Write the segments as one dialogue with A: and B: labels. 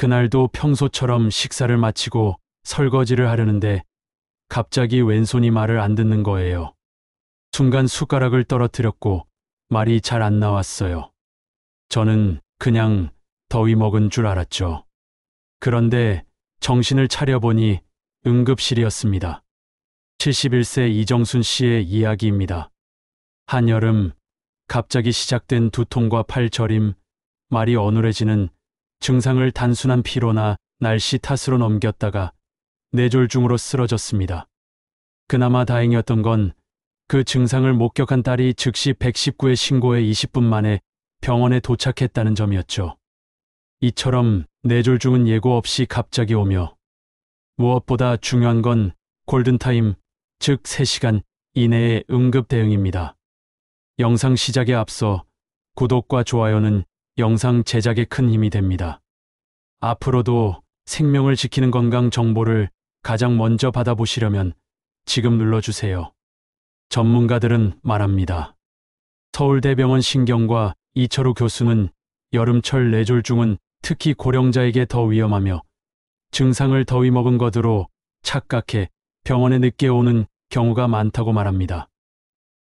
A: 그날도 평소처럼 식사를 마치고 설거지를 하려는데 갑자기 왼손이 말을 안 듣는 거예요. 순간 숟가락을 떨어뜨렸고 말이 잘 안 나왔어요. 저는 그냥 더위 먹은 줄 알았죠. 그런데 정신을 차려보니 응급실이었습니다. 71세 이정순 씨의 이야기입니다. 한여름 갑자기 시작된 두통과 팔 저림, 말이 어눌해지는 증상을 단순한 피로나 날씨 탓으로 넘겼다가 뇌졸중으로 쓰러졌습니다. 그나마 다행이었던 건 그 증상을 목격한 딸이 즉시 119에 신고해 20분 만에 병원에 도착했다는 점이었죠. 이처럼 뇌졸중은 예고 없이 갑자기 오며 무엇보다 중요한 건 골든타임, 즉 3시간 이내의 응급 대응입니다. 영상 시작에 앞서 구독과 좋아요는 영상 제작에 큰 힘이 됩니다. 앞으로도 생명을 지키는 건강 정보를 가장 먼저 받아보시려면 지금 눌러주세요. 전문가들은 말합니다. 서울대병원 신경과 이철우 교수는 여름철 뇌졸중은 특히 고령자에게 더 위험하며 증상을 더위 먹은 것으로 착각해 병원에 늦게 오는 경우가 많다고 말합니다.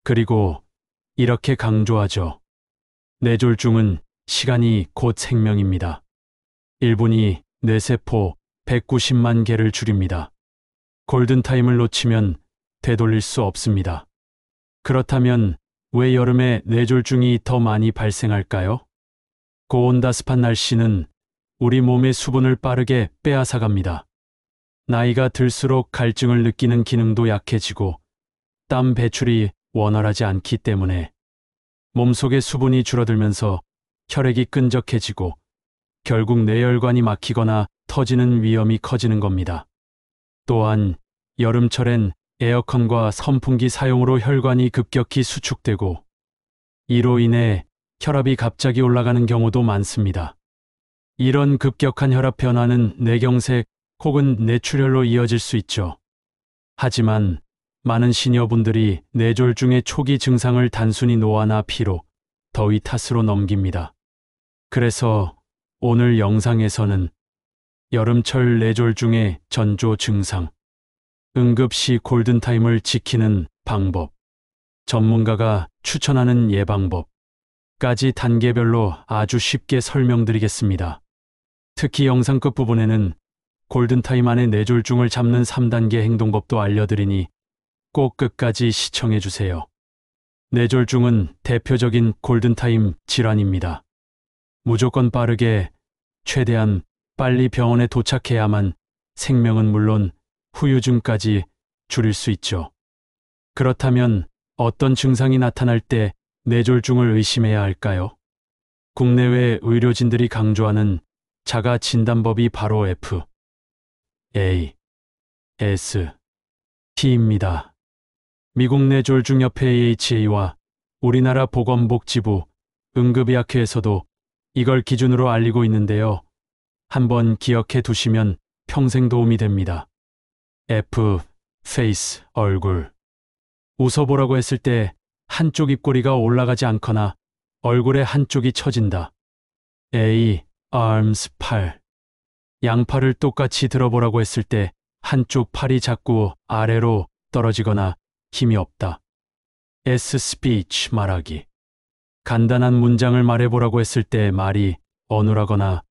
A: 그리고 이렇게 강조하죠. 뇌졸중은 시간이 곧 생명입니다. 1분이 뇌세포 190만 개를 줄입니다. 골든타임을 놓치면 되돌릴 수 없습니다. 그렇다면 왜 여름에 뇌졸중이 더 많이 발생할까요? 고온다습한 날씨는 우리 몸의 수분을 빠르게 빼앗아갑니다. 나이가 들수록 갈증을 느끼는 기능도 약해지고 땀 배출이 원활하지 않기 때문에 몸속의 수분이 줄어들면서 혈액이 끈적해지고 결국 뇌혈관이 막히거나 터지는 위험이 커지는 겁니다. 또한 여름철엔 에어컨과 선풍기 사용으로 혈관이 급격히 수축되고 이로 인해 혈압이 갑자기 올라가는 경우도 많습니다. 이런 급격한 혈압 변화는 뇌경색 혹은 뇌출혈로 이어질 수 있죠. 하지만 많은 시니어분들이 뇌졸중의 초기 증상을 단순히 노화나 피로, 더위 탓으로 넘깁니다. 그래서 오늘 영상에서는 여름철 뇌졸중의 전조 증상, 응급시 골든타임을 지키는 방법, 전문가가 추천하는 예방법까지 단계별로 아주 쉽게 설명드리겠습니다. 특히 영상 끝부분에는 골든타임 안에 뇌졸중을 잡는 3단계 행동법도 알려드리니 꼭 끝까지 시청해주세요. 뇌졸중은 대표적인 골든타임 질환입니다. 무조건 빠르게, 최대한 빨리 병원에 도착해야만 생명은 물론 후유증까지 줄일 수 있죠. 그렇다면 어떤 증상이 나타날 때 뇌졸중을 의심해야 할까요? 국내외 의료진들이 강조하는 자가 진단법이 바로 F, A, S, T입니다. 미국 뇌졸중협회 AHA와 우리나라 보건복지부 응급의학회에서도 이걸 기준으로 알리고 있는데요. 한번 기억해 두시면 평생 도움이 됩니다. F, face, 얼굴. 웃어보라고 했을 때 한쪽 입꼬리가 올라가지 않거나 얼굴의 한쪽이 처진다. A, arms, 팔. 양팔을 똑같이 들어보라고 했을 때 한쪽 팔이 자꾸 아래로 떨어지거나 힘이 없다. S, speech, 말하기. 간단한 문장을 말해보라고 했을 때 말이 어눌하거나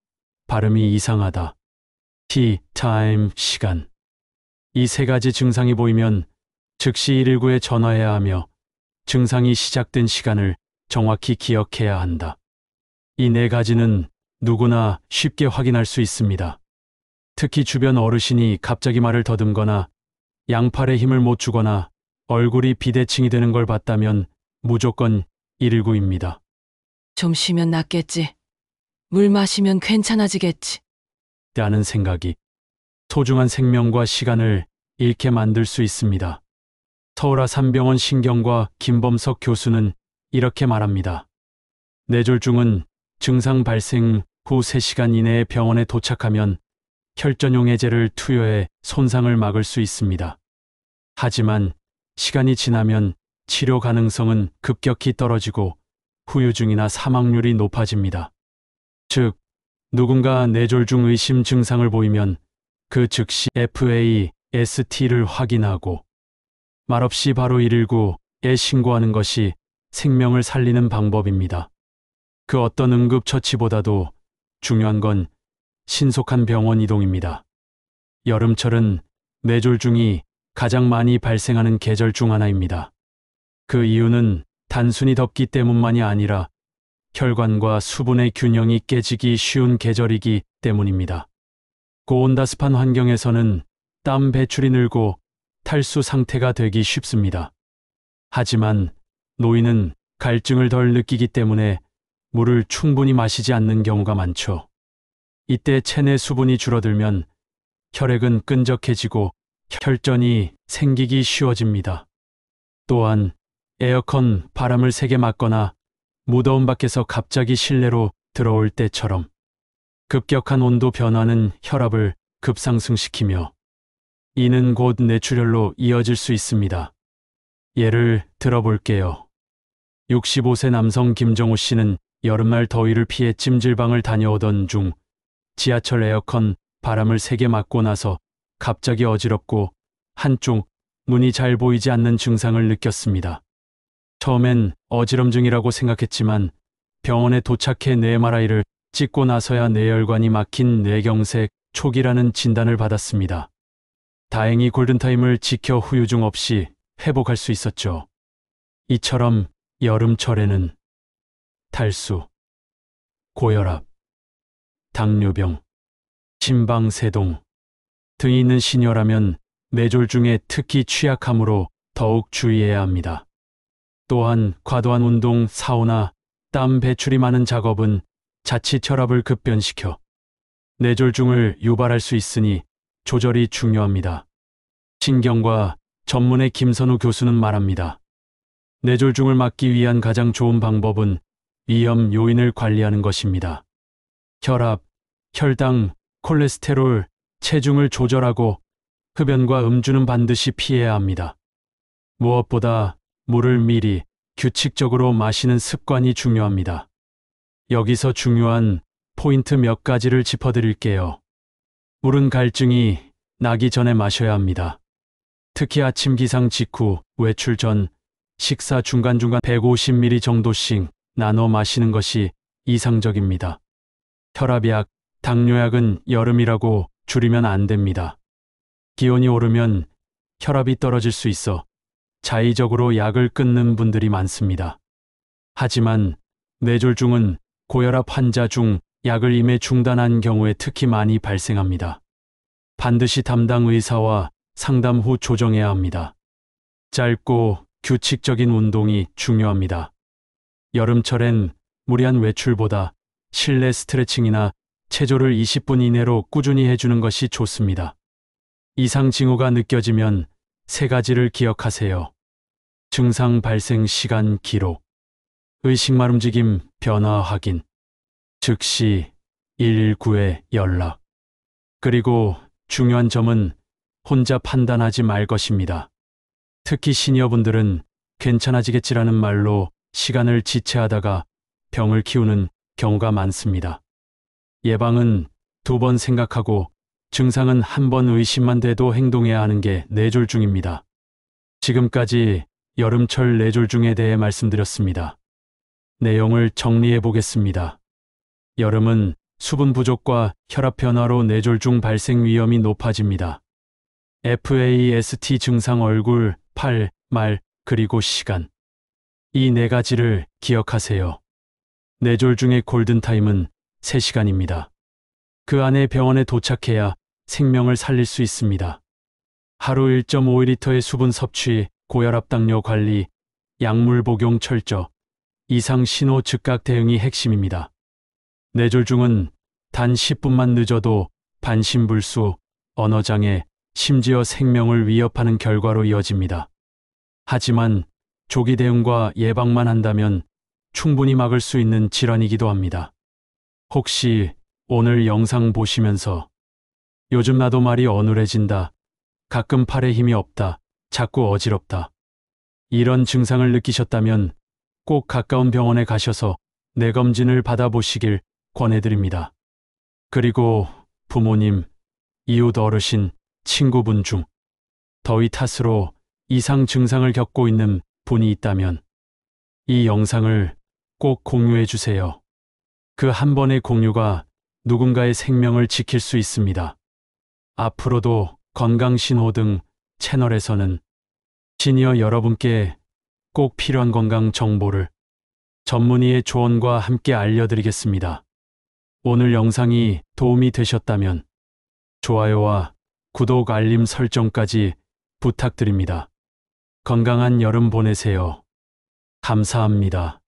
A: 발음이 이상하다. T, time, 시간. 이 3가지 증상이 보이면 즉시 119에 전화해야 하며 증상이 시작된 시간을 정확히 기억해야 한다. 이 4가지는 누구나 쉽게 확인할 수 있습니다. 특히 주변 어르신이 갑자기 말을 더듬거나 양팔에 힘을 못 주거나 얼굴이 비대칭이 되는 걸 봤다면 무조건 119입니다.
B: 좀 쉬면 낫겠지. 물 마시면 괜찮아지겠지.
A: 라는 생각이 소중한 생명과 시간을 잃게 만들 수 있습니다. 서울아산병원 신경과 김범석 교수는 이렇게 말합니다. 뇌졸중은 증상 발생 후 3시간 이내에 병원에 도착하면 혈전용 해제를 투여해 손상을 막을 수 있습니다. 하지만 시간이 지나면 치료 가능성은 급격히 떨어지고 후유증이나 사망률이 높아집니다. 즉, 누군가 뇌졸중 의심 증상을 보이면 그 즉시 FAST를 확인하고 말없이 바로 119에 신고하는 것이 생명을 살리는 방법입니다. 그 어떤 응급처치보다도 중요한 건 신속한 병원 이동입니다. 여름철은 뇌졸중이 가장 많이 발생하는 계절 중 하나입니다. 그 이유는 단순히 덥기 때문만이 아니라 혈관과 수분의 균형이 깨지기 쉬운 계절이기 때문입니다. 고온다습한 환경에서는 땀 배출이 늘고 탈수 상태가 되기 쉽습니다. 하지만 노인은 갈증을 덜 느끼기 때문에 물을 충분히 마시지 않는 경우가 많죠. 이때 체내 수분이 줄어들면 혈액은 끈적해지고 혈전이 생기기 쉬워집니다. 또한 에어컨 바람을 세게 맞거나 무더운 밖에서 갑자기 실내로 들어올 때처럼 급격한 온도 변화는 혈압을 급상승시키며 이는 곧 뇌출혈로 이어질 수 있습니다. 예를 들어볼게요. 65세 남성 김정호 씨는 여름날 더위를 피해 찜질방을 다녀오던 중 지하철 에어컨 바람을 세게 맞고 나서 갑자기 어지럽고 한쪽 눈이 잘 보이지 않는 증상을 느꼈습니다. 처음엔 어지럼증이라고 생각했지만 병원에 도착해 뇌MRI를 찍고 나서야 뇌혈관이 막힌 뇌경색 초기라는 진단을 받았습니다. 다행히 골든타임을 지켜 후유증 없이 회복할 수 있었죠. 이처럼 여름철에는 탈수, 고혈압, 당뇨병, 심방세동 등이 있는 시니어라면 뇌졸중에 특히 취약하므로 더욱 주의해야 합니다. 또한 과도한 운동, 사우나, 땀 배출이 많은 작업은 자칫 혈압을 급변시켜 뇌졸중을 유발할 수 있으니 조절이 중요합니다. 신경과 전문의 김선우 교수는 말합니다. 뇌졸중을 막기 위한 가장 좋은 방법은 위험 요인을 관리하는 것입니다. 혈압, 혈당, 콜레스테롤, 체중을 조절하고 흡연과 음주는 반드시 피해야 합니다. 무엇보다 물을 미리 규칙적으로 마시는 습관이 중요합니다. 여기서 중요한 포인트 몇 가지를 짚어드릴게요. 물은 갈증이 나기 전에 마셔야 합니다. 특히 아침 기상 직후, 외출 전, 식사 중간중간 150ml 정도씩 나눠 마시는 것이 이상적입니다. 혈압약, 당뇨약은 여름이라고 줄이면 안 됩니다. 기온이 오르면 혈압이 떨어질 수 있어 자의적으로 약을 끊는 분들이 많습니다. 하지만 뇌졸중은 고혈압 환자 중 약을 임해 중단한 경우에 특히 많이 발생합니다. 반드시 담당 의사와 상담 후 조정해야 합니다. 짧고 규칙적인 운동이 중요합니다. 여름철엔 무리한 외출보다 실내 스트레칭이나 체조를 20분 이내로 꾸준히 해주는 것이 좋습니다. 이상 징후가 느껴지면 3가지를 기억하세요. 증상 발생 시간 기록, 의식말 움직임 변화 확인, 즉시 119에 연락. 그리고 중요한 점은 혼자 판단하지 말 것입니다. 특히 시니어분들은 괜찮아지겠지라는 말로 시간을 지체하다가 병을 키우는 경우가 많습니다. 예방은 2번 생각하고 증상은 1번 의심만 돼도 행동해야 하는 게 뇌졸중입니다. 지금까지 여름철 뇌졸중에 대해 말씀드렸습니다. 내용을 정리해 보겠습니다. 여름은 수분 부족과 혈압 변화로 뇌졸중 발생 위험이 높아집니다. FAST 증상 얼굴, 팔, 말, 그리고 시간. 이 4가지를 기억하세요. 뇌졸중의 골든타임은 3시간입니다. 그 안에 병원에 도착해야 생명을 살릴 수 있습니다. 하루 1.5리터의 수분 섭취, 고혈압 당뇨 관리, 약물 복용 철저, 이상 신호 즉각 대응이 핵심입니다. 뇌졸중은 단 10분만 늦어도 반신불수, 언어장애, 심지어 생명을 위협하는 결과로 이어집니다. 하지만 조기 대응과 예방만 한다면 충분히 막을 수 있는 질환이기도 합니다. 혹시 오늘 영상 보시면서 요즘 나도 말이 어눌해진다, 가끔 팔에 힘이 없다, 자꾸 어지럽다, 이런 증상을 느끼셨다면 꼭 가까운 병원에 가셔서 뇌검진을 받아보시길 권해드립니다. 그리고 부모님, 이웃 어르신, 친구분 중 더위 탓으로 이상 증상을 겪고 있는 분이 있다면 이 영상을 꼭 공유해 주세요. 그 한 번의 공유가 누군가의 생명을 지킬 수 있습니다. 앞으로도 건강신호 등 채널에서는 시니어 여러분께 꼭 필요한 건강 정보를 전문의의 조언과 함께 알려드리겠습니다. 오늘 영상이 도움이 되셨다면 좋아요와 구독, 알림 설정까지 부탁드립니다. 건강한 여름 보내세요. 감사합니다.